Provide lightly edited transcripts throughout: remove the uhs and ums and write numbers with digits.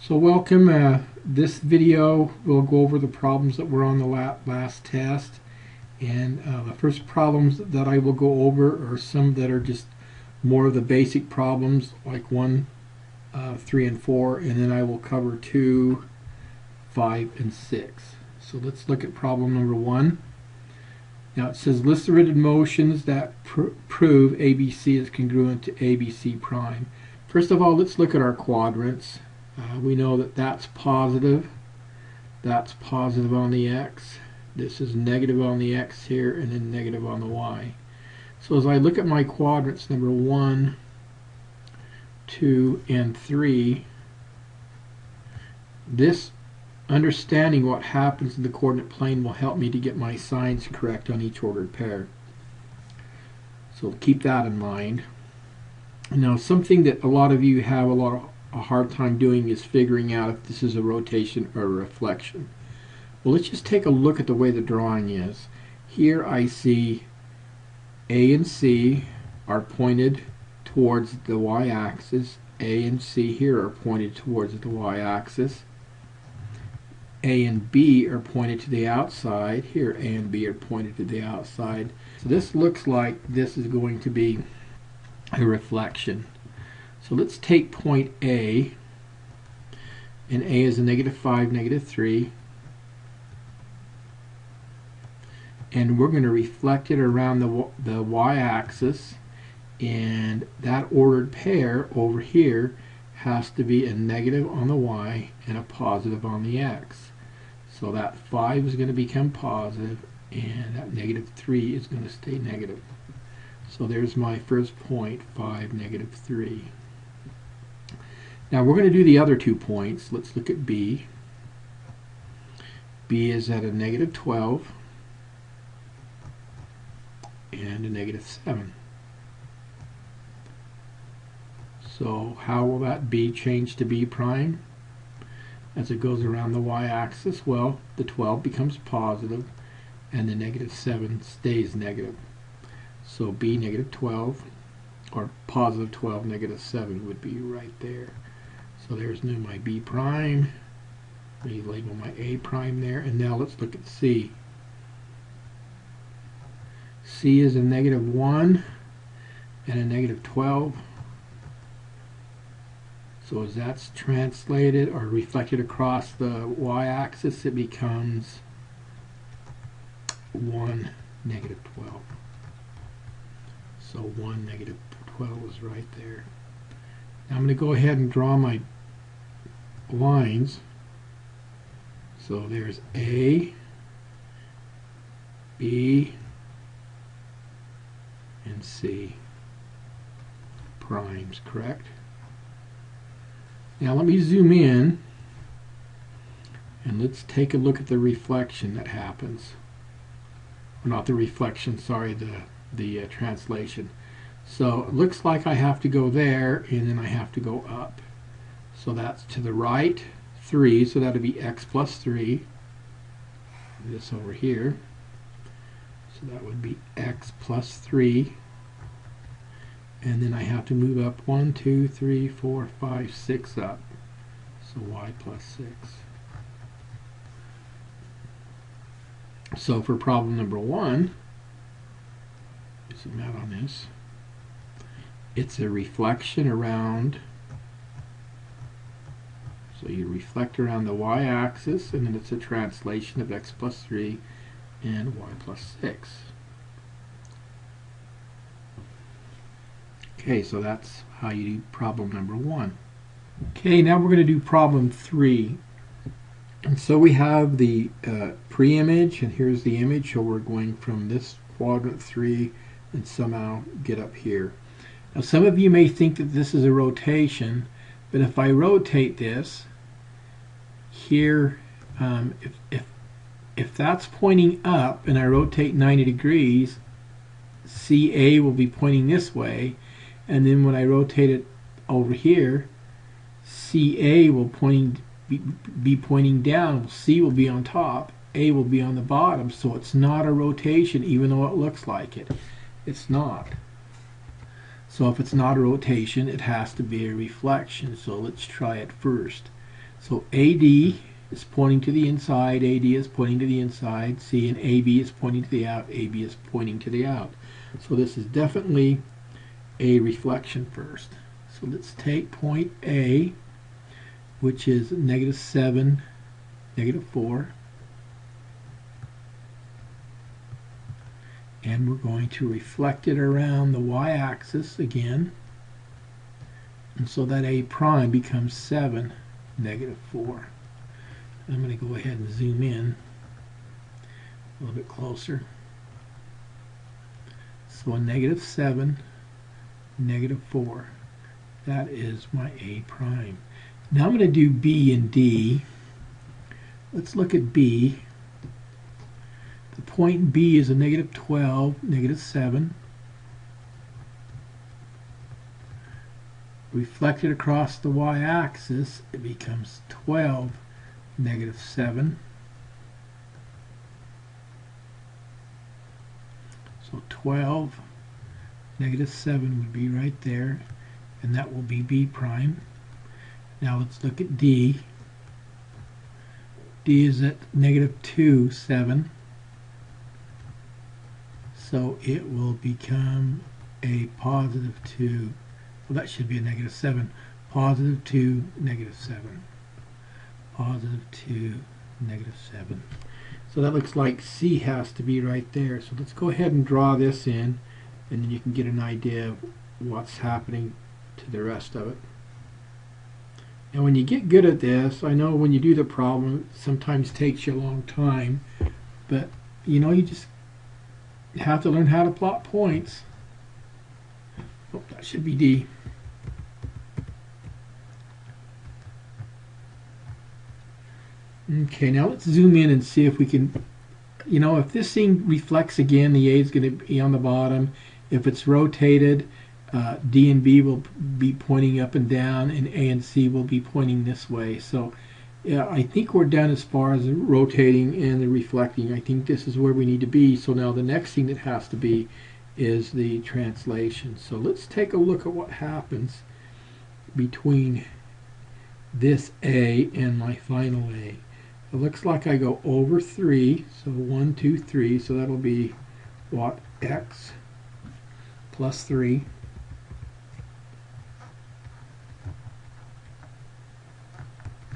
So welcome. This video will go over the problems that were on the last test, and the first problems that I will go over are some that are just more of the basic problems like 1, 3, and 4, and then I will cover 2, 5, and 6. So let's look at problem number 1. Now it says list the written motions that prove ABC is congruent to ABC prime. First of all, let's look at our quadrants. We know that that's positive on the x, this is negative on the x here, and then negative on the y. So as I look at my quadrants number 1, 2, and 3, this understanding what happens in the coordinate plane will help me to get my signs correct on each ordered pair. So keep that in mind. Now something that a lot of you have a hard time doing is figuring out if this is a rotation or a reflection. Well, let's just take a look at the way the drawing is. Here I see A and C are pointed towards the y-axis. A and C here are pointed towards the y-axis. A and B are pointed to the outside. Here A and B are pointed to the outside. So this looks like this is going to be a reflection. So let's take point A, and A is a -5, -3, and we're going to reflect it around the y-axis, and that ordered pair over here has to be a negative on the y and a positive on the x. So that 5 is going to become positive, and that -3 is going to stay negative. So there's my first point, 5, -3. Now we're going to do the other 2 points. Let's look at B. B is at a -12 and a -7. So how will that B change to B prime as it goes around the y-axis? Well, the 12 becomes positive and the -7 stays negative. So B -12 or +12, -7 would be right there. So there's my B prime. Relabel my A prime there. And now let's look at C. C is a -1 and a -12. So as that's translated or reflected across the y-axis, it becomes 1, -12. So 1, -12 is right there. Now I'm going to go ahead and draw my lines. So there's A, B, and C primes, correct? Now let me zoom in and let's take a look at the reflection that happens. Or not the reflection, sorry, the translation. So it looks like I have to go there and then I have to go up. So that's to the right 3, so that would be x plus 3. This over here. So that would be x plus 3. And then I have to move up 1, 2, 3, 4, 5, 6 up. So y plus 6. So for problem number 1, zoom out on this. It's a reflection around, so you reflect around the y-axis, and then it's a translation of x plus 3 and y plus 6. Okay, so that's how you do problem number 1. Okay, now we're going to do problem 3. And so we have the pre-image, and here's the image, so we're going from this quadrant 3 and somehow get up here. Now some of you may think that this is a rotation, but if I rotate this here, if that's pointing up and I rotate 90 degrees, CA will be pointing this way, and then when I rotate it over here, CA will be pointing down. C will be on top, A will be on the bottom, so it's not a rotation even though it looks like it. It's not. So if it's not a rotation, it has to be a reflection. So let's try it first. So AD is pointing to the inside, AD is pointing to the inside, C, and AB is pointing to the out, AB is pointing to the out. So this is definitely a reflection first. So let's take point A, which is -7, -4, and we're going to reflect it around the y-axis again, and so that A prime becomes 7, -4. I'm going to go ahead and zoom in a little bit closer. So a -7, -4. That is my A prime. Now I'm going to do B and D. Let's look at B. The point B is a -12, -7. Reflected across the y-axis, it becomes 12, -7. So 12, -7 would be right there, and that will be B prime. Now let's look at D. D is at -2, 7. So it will become a +2. Well, that should be a -7. +2, -7. +2, -7. So that looks like C has to be right there. So let's go ahead and draw this in, and then you can get an idea of what's happening to the rest of it. Now when you get good at this, I know when you do the problem, it sometimes takes you a long time, but you know, you just have to learn how to plot points. Oh, that should be D. Okay, now let's zoom in and see if we can, you know, if this thing reflects again, the A is going to be on the bottom. If it's rotated, D and B will be pointing up and down, and A and C will be pointing this way. So yeah, I think we're done as far as the rotating and the reflecting. I think this is where we need to be. So now the next thing that has to be is the translation. So let's take a look at what happens between this A and my final A. It looks like I go over 3, so 1, 2, 3, so that'll be what, x plus 3.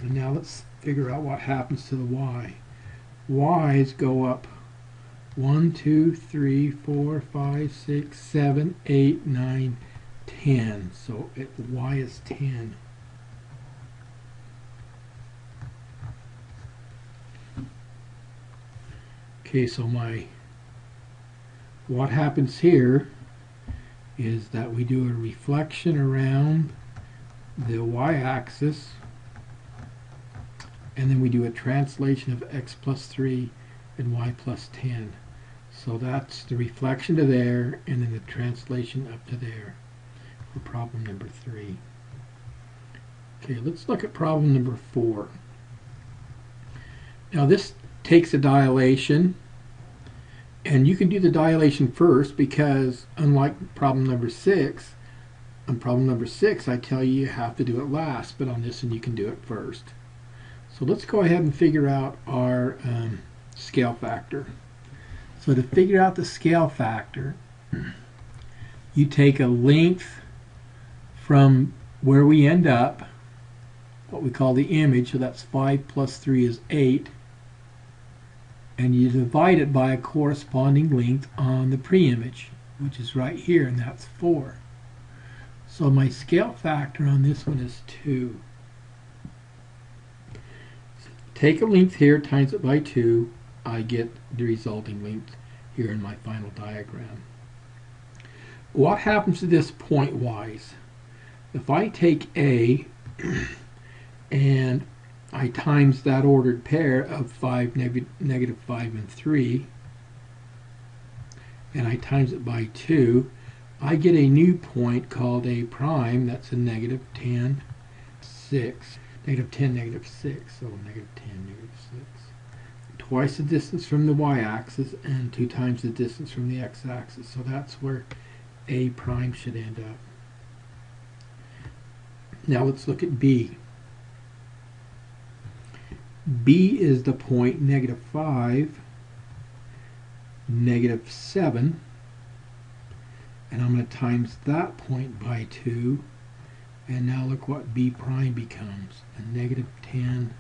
And now let's figure out what happens to the y. Y's go up 1, 2, 3, 4, 5, 6, 7, 8, 9, 10. So y is 10. Okay, so what happens here is that we do a reflection around the y-axis, and then we do a translation of x plus 3 and y plus 10. So that's the reflection to there, and then the translation up to there for problem number 3. Okay, let's look at problem number 4. Now this takes a dilation, and you can do the dilation first because unlike problem number 6, on problem number 6 I tell you have to do it last, but on this one you can do it first. So let's go ahead and figure out our scale factor. So to figure out the scale factor, you take a length from where we end up, what we call the image, so that's 5 plus 3 is 8, and you divide it by a corresponding length on the pre-image, which is right here, and that's 4. So my scale factor on this one is 2. So take a length here, times it by 2, I get the resulting length here in my final diagram. What happens to this point-wise? If I take A and I times that ordered pair of 5, negative 5, and 3, and I times it by 2, I get a new point called A prime. That's a negative 10, 6. Negative 10, negative 6. So negative 10, negative 6. Twice the distance from the y-axis and 2 times the distance from the x-axis. So that's where A prime should end up. Now let's look at B. B is the point -5, -7, and I'm going to times that point by 2, and now look what B prime becomes, a -10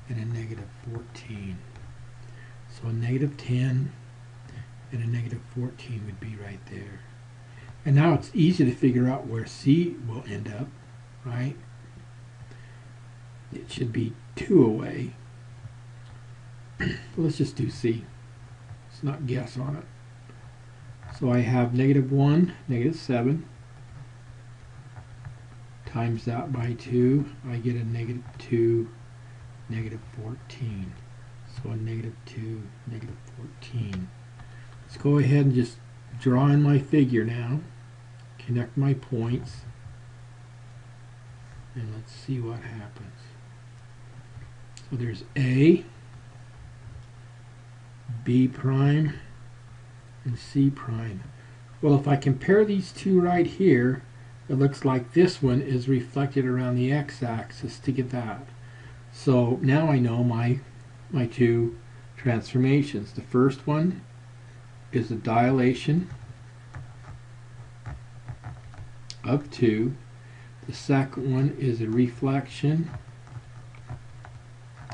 and a -14. So a -10 and a -14 would be right there. And now it's easy to figure out where C will end up, right? It should be 2 away. Let's just do C. Let's not guess on it. So I have -1, -7, times that by 2, I get a -2, -14. So a -2, -14. Let's go ahead and just draw in my figure now. Connect my points. And let's see what happens. So there's A, B prime, and C prime. Well, if I compare these two right here, it looks like this one is reflected around the x-axis to get that. So now I know my two transformations. The first one is a dilation of 2. The second one is a reflection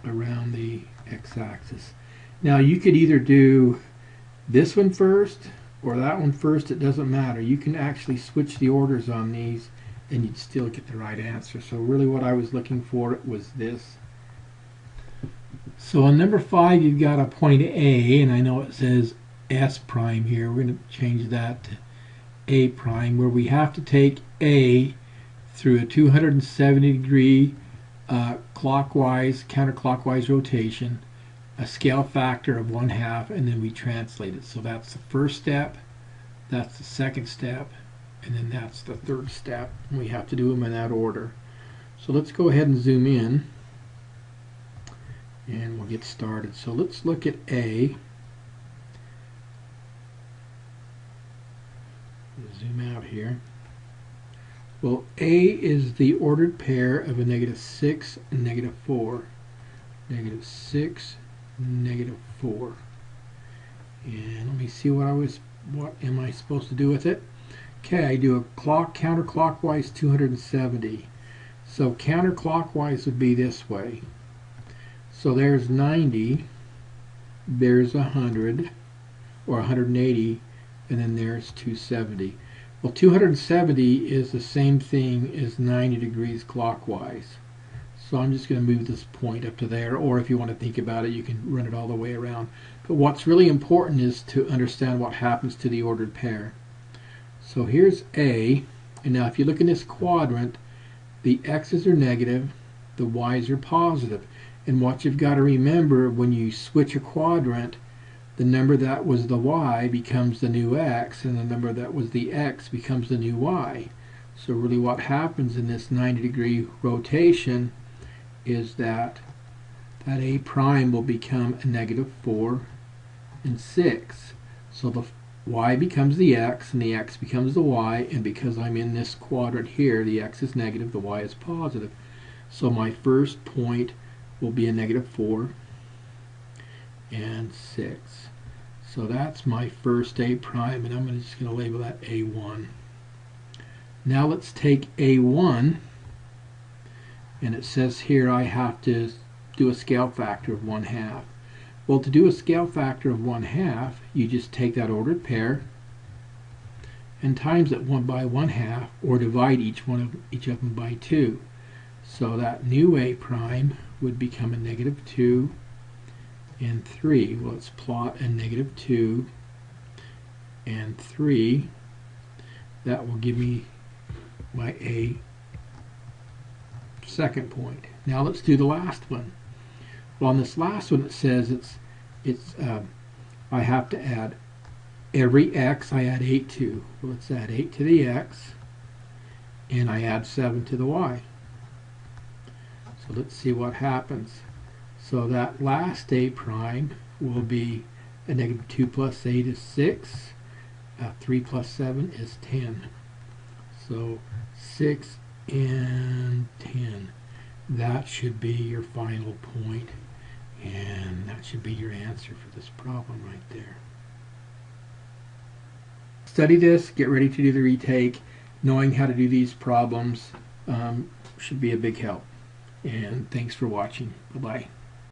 around the x-axis. Now you could either do this one first or that one first, it doesn't matter. You can actually switch the orders on these and you'd still get the right answer. So really what I was looking for was this. So on number 5 you've got a point A, and I know it says S prime here. We're going to change that to A prime, where we have to take A through a 270-degree clockwise, counterclockwise rotation, a scale factor of 1/2, and then we translate it. So that's the first step, that's the second step, and then that's the third step. We have to do them in that order. So let's go ahead and zoom in, and we'll get started. So let's look at A. Zoom out here. Well, A is the ordered pair of a -6 and -4. -6, -4. And let me see what am I supposed to do with it? Okay, I do a counterclockwise 270. So counterclockwise would be this way. So there's 90, there's 100, or 180, and then there's 270. Well, 270 is the same thing as 90 degrees clockwise. So I'm just going to move this point up to there, or if you want to think about it, you can run it all the way around. But what's really important is to understand what happens to the ordered pair. So here's A, and now if you look in this quadrant, the x's are negative, the y's are positive. And what you've got to remember, when you switch a quadrant, the number that was the y becomes the new x, and the number that was the x becomes the new y. So really what happens in this 90-degree rotation is that A prime will become a -4 and 6. So the y becomes the x, and the x becomes the y, and because I'm in this quadrant here, the x is negative, the y is positive. So my first point will be a -4 and 6. So that's my first A prime, and I'm just going to label that A1. Now let's take A1, and it says here I have to do a scale factor of 1/2. Well, to do a scale factor of 1/2, you just take that ordered pair and times it by 1/2, or divide each of them by 2. So that new A prime would become a -2 and 3. Well, let's plot a -2 and 3. That will give me my A second point. Now let's do the last one. Well, on this last one it says I have to add every x I add 8 to. Well, let's add 8 to the x, and I add 7 to the y. So let's see what happens. So that last A prime will be a -2 plus 8 is 6. 3 plus 7 is 10. So 6 and 10. That should be your final point. should be your answer for this problem right there. Study this, get ready to do the retake. Knowing how to do these problems should be a big help. And thanks for watching. Bye-bye.